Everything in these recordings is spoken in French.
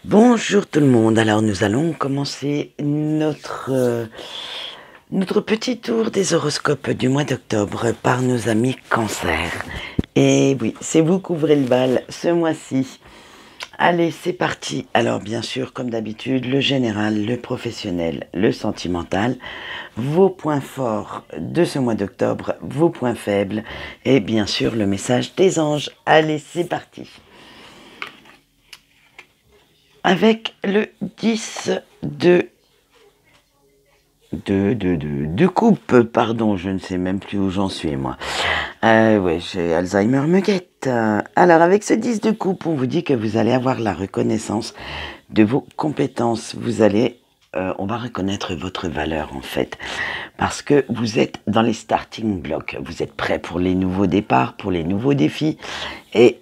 Bonjour tout le monde, alors nous allons commencer notre petit tour des horoscopes du mois d'octobre par nos amis Cancer. Et oui, c'est vous qui ouvrez le bal ce mois-ci. Allez, c'est parti. Alors bien sûr, comme d'habitude, le général, le professionnel, le sentimental, vos points forts de ce mois d'octobre, vos points faibles et bien sûr le message des anges. Allez, c'est parti. Avec le 10 de coupe, pardon, je ne sais même plus où j'en suis, moi. Ouais, j'ai Alzheimer me guette. Alors, avec ce 10 de coupe, on vous dit que vous allez avoir la reconnaissance de vos compétences. On va reconnaître votre valeur, en fait, parce que vous êtes dans les starting blocks. Vous êtes prêts pour les nouveaux départs, pour les nouveaux défis, et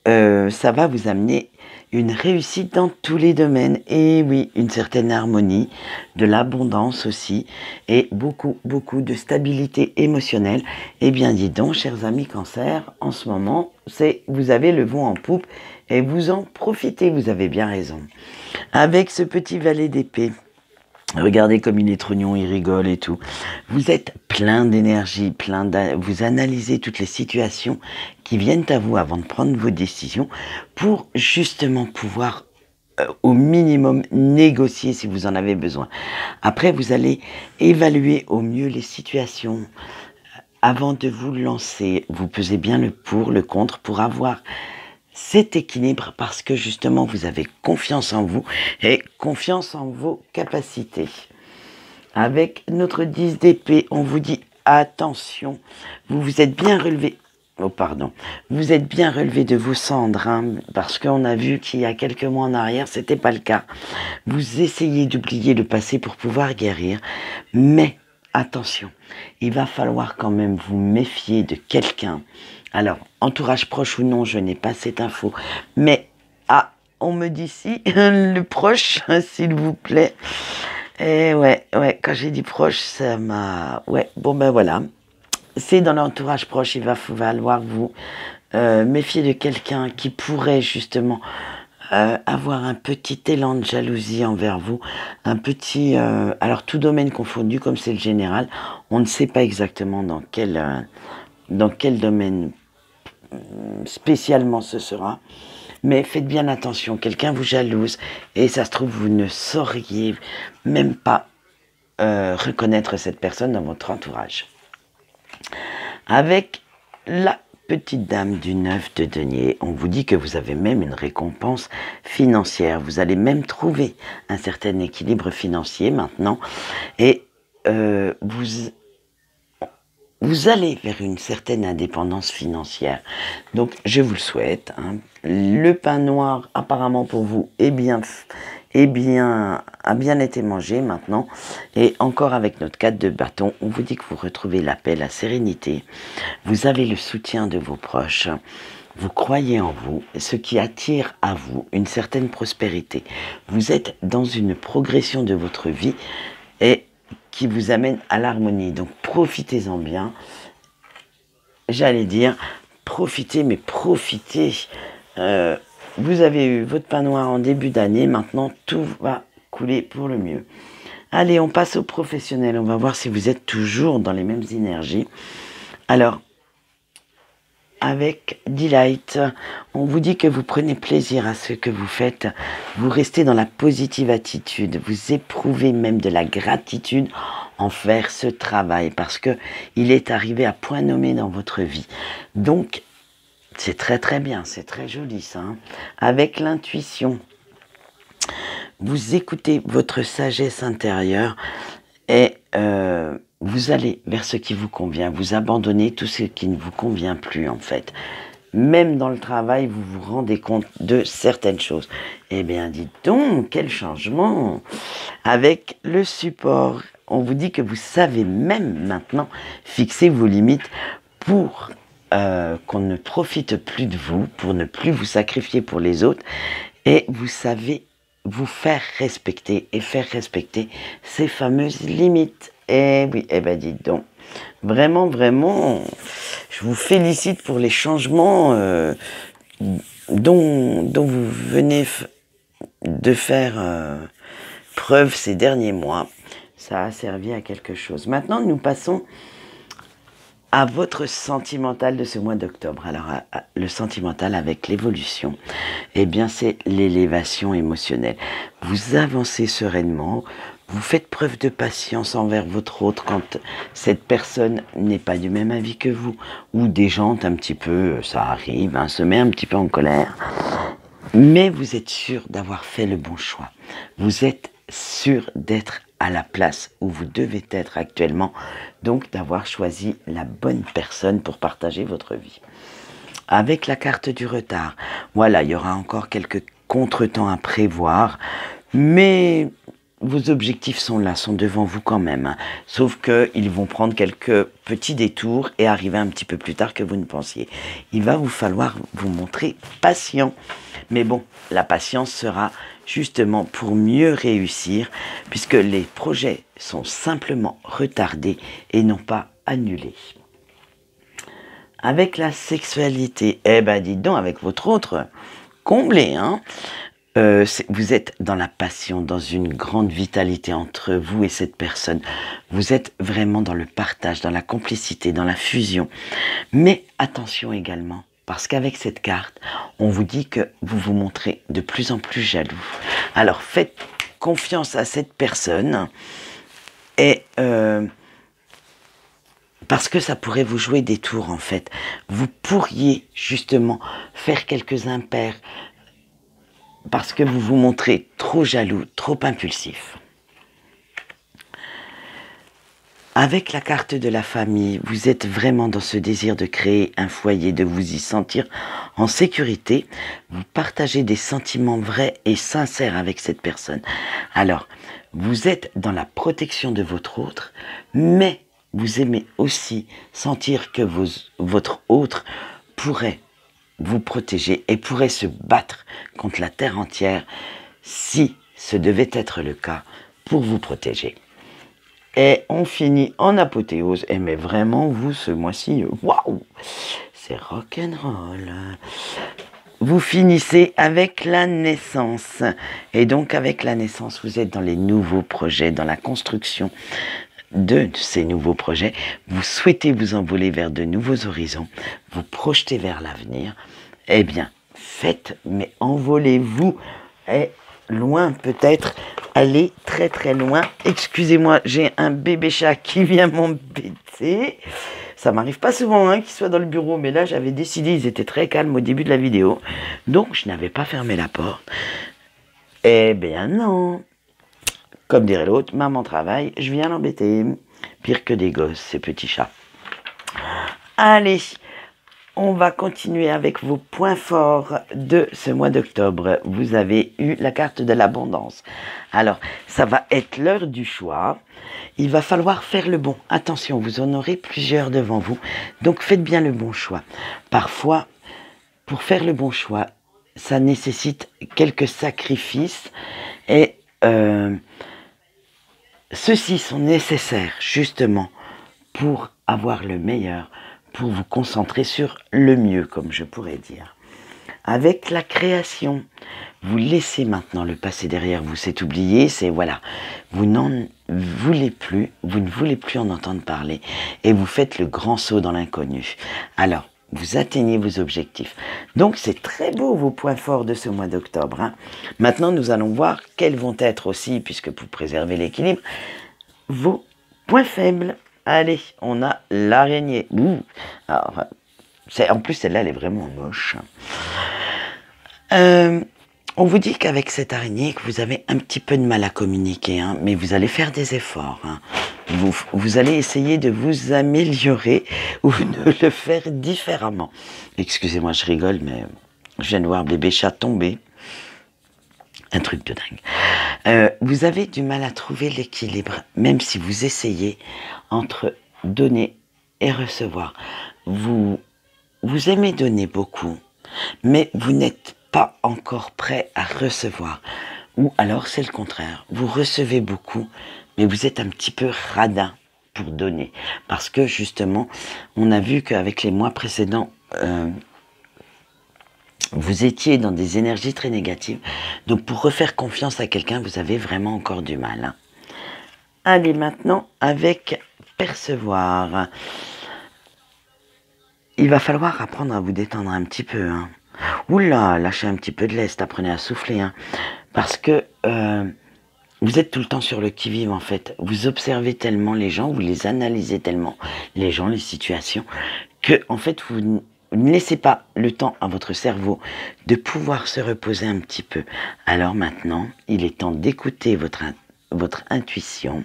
ça va vous amener une réussite dans tous les domaines. Et oui, une certaine harmonie, de l'abondance aussi, et beaucoup, beaucoup de stabilité émotionnelle. Eh bien, dis donc, chers amis Cancer, en ce moment, vous avez le vent en poupe et vous en profitez, vous avez bien raison. Avec ce petit valet d'épée, regardez comme il est trognon, il rigole et tout. Vous êtes plein d'énergie, vous analysez toutes les situations qui viennent à vous avant de prendre vos décisions pour justement pouvoir au minimum négocier si vous en avez besoin. Après, vous allez évaluer au mieux les situations avant de vous lancer. Vous pesez bien le pour, le contre pour avoir cet équilibre parce que justement vous avez confiance en vous et confiance en vos capacités. Avec notre 10 d'épée, on vous dit attention, vous vous êtes bien relevé. Oh pardon, vous êtes bien relevé de vos cendres, hein, parce qu'on a vu qu'il y a quelques mois en arrière, c'était pas le cas. Vous essayez d'oublier le passé pour pouvoir guérir, mais attention, il va falloir quand même vous méfier de quelqu'un. Alors, entourage proche ou non, je n'ai pas cette info, mais on me dit si, le proche, s'il vous plaît. Et ouais, quand j'ai dit proche, ça m'a... Ouais, bon ben voilà. C'est dans l'entourage proche, il va falloir vous méfier de quelqu'un qui pourrait justement avoir un petit élan de jalousie envers vous, alors tout domaine confondu, comme c'est le général, on ne sait pas exactement dans quel domaine spécialement ce sera, mais faites bien attention, quelqu'un vous jalouse, et ça se trouve, vous ne sauriez même pas reconnaître cette personne dans votre entourage. Avec la petite dame du 9 de denier, on vous dit que vous avez même une récompense financière. Vous allez même trouver un certain équilibre financier maintenant. Et vous allez vers une certaine indépendance financière. Donc, je vous le souhaite. Hein. Le pain noir, apparemment pour vous, a bien été mangé maintenant. Et encore avec notre 4 de bâton, on vous dit que vous retrouvez la paix, la sérénité. Vous avez le soutien de vos proches. Vous croyez en vous, ce qui attire à vous une certaine prospérité. Vous êtes dans une progression de votre vie et qui vous amène à l'harmonie. Donc profitez-en bien. J'allais dire, profitez, mais profitez. Vous avez eu votre pain noir en début d'année, maintenant tout va couler pour le mieux. Allez, on passe au professionnel, on va voir si vous êtes toujours dans les mêmes énergies. Alors, avec Delight, on vous dit que vous prenez plaisir à ce que vous faites, vous restez dans la positive attitude, vous éprouvez même de la gratitude envers ce travail parce que il est arrivé à point nommé dans votre vie. Donc, c'est très très bien, c'est très joli ça. Hein. Avec l'intuition, vous écoutez votre sagesse intérieure et vous allez vers ce qui vous convient. Vous abandonnez tout ce qui ne vous convient plus en fait. Même dans le travail, vous vous rendez compte de certaines choses. Eh bien, dites donc, quel changement! Avec le support, on vous dit que vous savez même maintenant fixer vos limites pour qu'on ne profite plus de vous, pour ne plus vous sacrifier pour les autres. Et vous savez vous faire respecter et faire respecter ces fameuses limites. Eh oui, eh ben dites donc. Vraiment, vraiment, je vous félicite pour les changements dont vous venez de faire preuve ces derniers mois. Ça a servi à quelque chose. Maintenant, nous passons à votre sentimental de ce mois d'octobre. Alors, le sentimental avec l'évolution, eh bien, c'est l'élévation émotionnelle. Vous avancez sereinement, vous faites preuve de patience envers votre autre quand cette personne n'est pas du même avis que vous, ou déjante un petit peu, ça arrive, hein, se met un petit peu en colère. Mais vous êtes sûr d'avoir fait le bon choix. Vous êtes sûr d'être à la place où vous devez être actuellement, donc d'avoir choisi la bonne personne pour partager votre vie. Avec la carte du retard, voilà, il y aura encore quelques contretemps à prévoir, mais vos objectifs sont là, sont devant vous quand même, hein. Sauf qu'ils vont prendre quelques petits détours et arriver un petit peu plus tard que vous ne pensiez. Il va vous falloir vous montrer patient. Mais bon, la patience sera justement pour mieux réussir, puisque les projets sont simplement retardés et non pas annulés. Avec la sexualité, eh ben dites donc, avec votre autre, comblé, hein. Vous êtes dans la passion, dans une grande vitalité entre vous et cette personne. Vous êtes vraiment dans le partage, dans la complicité, dans la fusion. Mais attention également, parce qu'avec cette carte, on vous dit que vous vous montrez de plus en plus jaloux. Alors faites confiance à cette personne et parce que ça pourrait vous jouer des tours en fait. Vous pourriez justement faire quelques impairs parce que vous vous montrez trop jaloux, trop impulsif. Avec la carte de la famille, vous êtes vraiment dans ce désir de créer un foyer, de vous y sentir en sécurité. Vous partagez des sentiments vrais et sincères avec cette personne. Alors, vous êtes dans la protection de votre autre, mais vous aimez aussi sentir que votre autre pourrait vous protéger et pourrait se battre contre la terre entière si ce devait être le cas pour vous protéger. Et on finit en apothéose. Et mais vraiment, vous, ce mois-ci, waouh, c'est rock'n'roll. Vous finissez avec la naissance. Et donc, avec la naissance, vous êtes dans les nouveaux projets, dans la construction de ces nouveaux projets. Vous souhaitez vous envoler vers de nouveaux horizons, vous projeter vers l'avenir. Eh bien, faites, mais envolez-vous. Et loin peut-être, allez très très loin. Excusez-moi, j'ai un bébé chat qui vient m'embêter. Ça m'arrive pas souvent qu'il soit dans le bureau, mais là j'avais décidé, ils étaient très calmes au début de la vidéo, donc je n'avais pas fermé la porte. Eh bien non. Comme dirait l'autre, maman travaille, je viens l'embêter. Pire que des gosses, ces petits chats. Allez, on va continuer avec vos points forts de ce mois d'octobre. Vous avez eu la carte de l'abondance. Alors, ça va être l'heure du choix. Il va falloir faire le bon. Attention, vous en aurez plusieurs devant vous. Donc, faites bien le bon choix. Parfois, pour faire le bon choix, ça nécessite quelques sacrifices. Et ceux-ci sont nécessaires, justement, pour avoir le meilleur, pour vous concentrer sur le mieux, comme je pourrais dire. Avec la création, vous laissez maintenant le passé derrière vous, c'est oublié, c'est voilà, vous n'en voulez plus, vous ne voulez plus en entendre parler, et vous faites le grand saut dans l'inconnu. Alors, vous atteignez vos objectifs. Donc, c'est très beau vos points forts de ce mois d'octobre. Maintenant, nous allons voir quels vont être aussi, puisque pour préserver l'équilibre, vos points faibles. Allez, on a l'araignée. Alors, en plus, celle-là, elle est vraiment moche. On vous dit qu'avec cette araignée, que vous avez un petit peu de mal à communiquer, mais vous allez faire des efforts. Vous allez essayer de vous améliorer ou de le faire différemment. Excusez-moi, je rigole, mais je viens de voir bébé chat tomber. Un truc de dingue. Vous avez du mal à trouver l'équilibre, même si vous essayez entre donner et recevoir. Vous aimez donner beaucoup, mais vous n'êtes pas encore prêt à recevoir. Ou alors c'est le contraire. Vous recevez beaucoup, mais vous êtes un petit peu radin pour donner. Parce que justement, on a vu qu'avec les mois précédents, Vous étiez dans des énergies très négatives. Donc pour refaire confiance à quelqu'un, vous avez vraiment encore du mal. Hein. Allez, maintenant, avec percevoir. Il va falloir apprendre à vous détendre un petit peu. Hein. Oula, lâchez un petit peu de lest, apprenez à souffler. Hein. Parce que vous êtes tout le temps sur le qui-vive en fait. Vous observez tellement les gens, vous les analysez tellement, les gens, les situations, que en fait vous ne laissez pas le temps à votre cerveau de pouvoir se reposer un petit peu. Alors maintenant, il est temps d'écouter votre intuition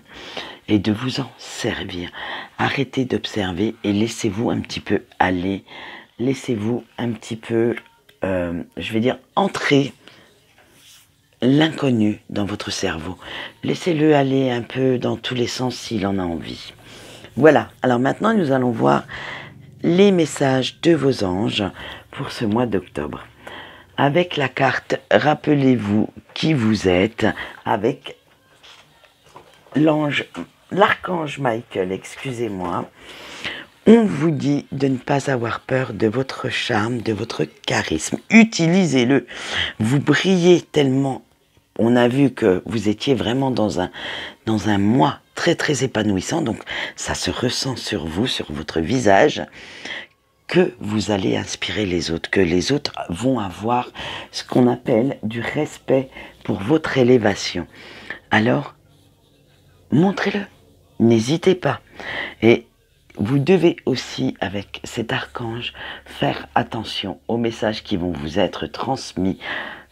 et de vous en servir. Arrêtez d'observer et laissez-vous un petit peu aller. Laissez-vous un petit peu, je vais dire, entrer l'inconnu dans votre cerveau. Laissez-le aller un peu dans tous les sens s'il en a envie. Voilà, alors maintenant nous allons voir les messages de vos anges pour ce mois d'octobre. Avec la carte « Rappelez-vous qui vous êtes » avec l'archange Michael, excusez-moi. On vous dit de ne pas avoir peur de votre charme, de votre charisme. Utilisez-le. Vous brillez tellement. On a vu que vous étiez vraiment dans un mois très très épanouissant, donc ça se ressent sur vous, sur votre visage, que vous allez inspirer les autres, que les autres vont avoir ce qu'on appelle du respect pour votre élévation. Alors, montrez-le, n'hésitez pas. Et vous devez aussi, avec cet archange, faire attention aux messages qui vont vous être transmis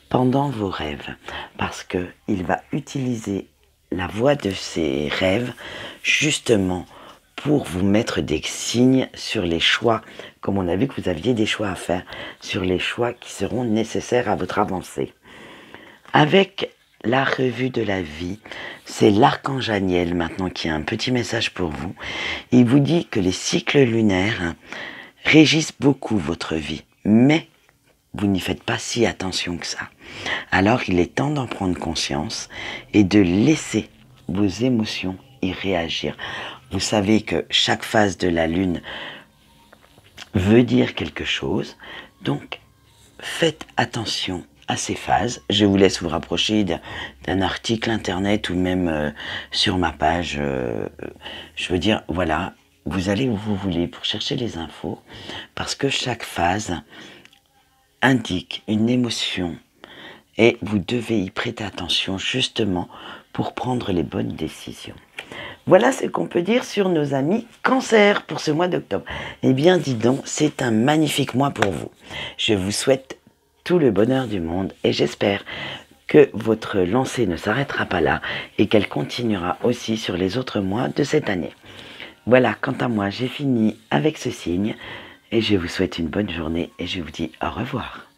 pendant vos rêves, parce qu'il va utiliser la voix de ces rêves justement pour vous mettre des signes sur les choix, comme on a vu que vous aviez des choix à faire, sur les choix qui seront nécessaires à votre avancée. Avec la revue de la vie, c'est l'archange Aniel maintenant qui a un petit message pour vous. Il vous dit que les cycles lunaires régissent beaucoup votre vie, mais vous n'y faites pas si attention que ça. Alors il est temps d'en prendre conscience et de laisser vos émotions y réagir. Vous savez que chaque phase de la lune veut dire quelque chose, donc faites attention à ces phases. Je vous laisse vous rapprocher d'un article internet ou même sur ma page. Je veux dire, voilà, vous allez où vous voulez pour chercher les infos, parce que chaque phase indique une émotion et vous devez y prêter attention justement pour prendre les bonnes décisions. Voilà ce qu'on peut dire sur nos amis Cancer pour ce mois d'octobre. Eh bien, dis donc, c'est un magnifique mois pour vous. Je vous souhaite tout le bonheur du monde et j'espère que votre lancée ne s'arrêtera pas là et qu'elle continuera aussi sur les autres mois de cette année. Voilà, quant à moi, j'ai fini avec ce signe et je vous souhaite une bonne journée et je vous dis au revoir.